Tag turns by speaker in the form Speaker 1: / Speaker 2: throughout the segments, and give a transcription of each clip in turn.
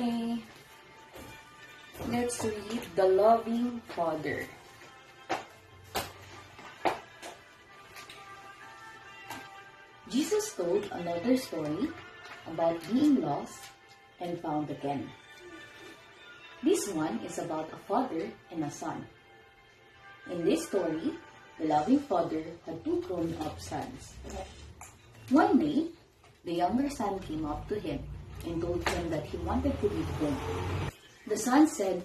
Speaker 1: Okay. Let's read The Loving Father. Jesus told another story about being lost and found again. This one is about a father and a son. In this story, the loving father had two grown-up sons. One day, the younger son came up to him and told him that he wanted to leave home. The son said,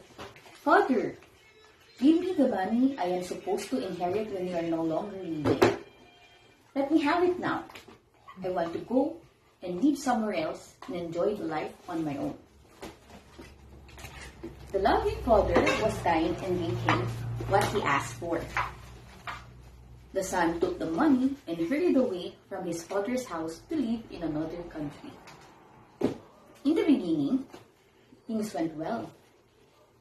Speaker 1: "Father, give me the money I am supposed to inherit when you are no longer living. Let me have it now. I want to go and live somewhere else and enjoy the life on my own." The loving father was kind and gave him what he asked for. The son took the money and hurried away from his father's house to live in another country. In the beginning, things went well.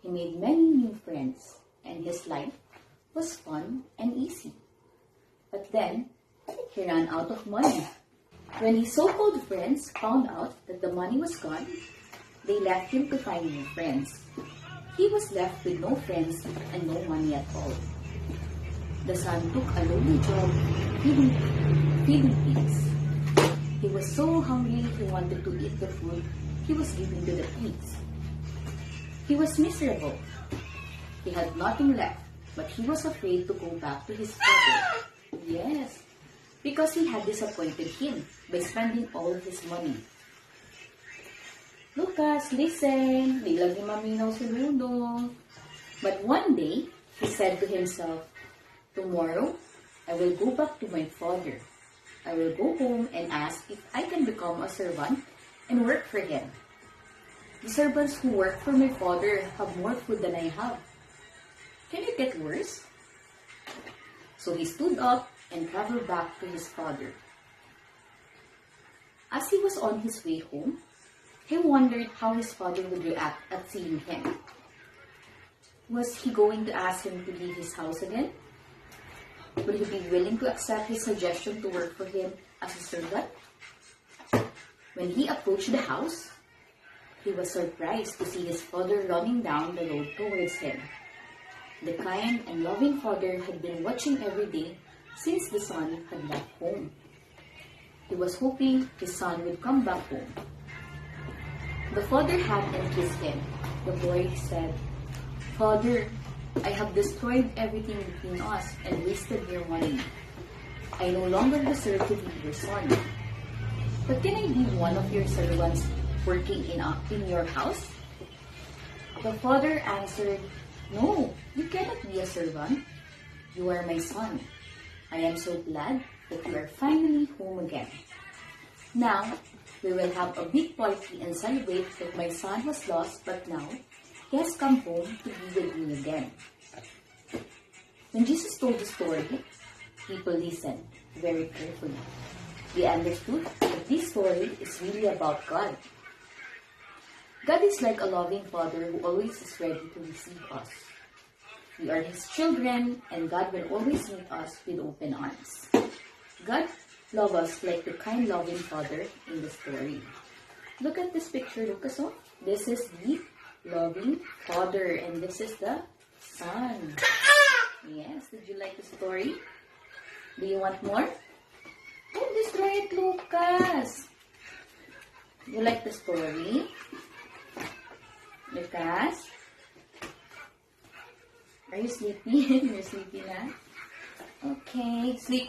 Speaker 1: He made many new friends, and his life was fun and easy. But then, he ran out of money. When his so-called friends found out that the money was gone, they left him to find new friends. He was left with no friends and no money at all. The son took a lowly job feeding pigs. He was so hungry he wanted to eat the food he was giving to the pigs. He was miserable. He had nothing left, but he was afraid to go back to his father. Yes, because he had disappointed him by spending all of his money. Lucas, listen. Di lagi maminaw si Ludo. But one day, he said to himself, "Tomorrow, I will go back to my father. I will go home and ask if I can become a servant and work for him. The servants who work for my father have more food than I have. Can it get worse?" So he stood up and traveled back to his father. As he was on his way home, he wondered how his father would react at seeing him. Was he going to ask him to leave his house again? Would he be willing to accept his suggestion to work for him as a servant? When he approached the house, he was surprised to see his father running down the road towards him. The kind and loving father had been watching every day since the son had left home. He was hoping his son would come back home. The father hugged and kissed him. The boy said, "Father, I have destroyed everything between us and wasted your money. I no longer deserve to be your son. But can I be one of your servants working in your house?" The father answered, "No, you cannot be a servant. You are my son. I am so glad that you are finally home again. Now, we will have a big party and celebrate that my son was lost, but now he has come home to be with me again." When Jesus told the story, people listened very carefully. They understood that this story is really about God. God is like a loving father who always is ready to receive us. We are His children, and God will always meet us with open arms. God loves us like the kind, loving father in the story. Look at this picture, Lucas. Oh? This is the loving father, and this is the son. Yes, did you like the story? Do you want more? Don't destroy it, Lucas. You like the story? Lucas? Are you sleepy? You're sleepy na? Okay, sleep.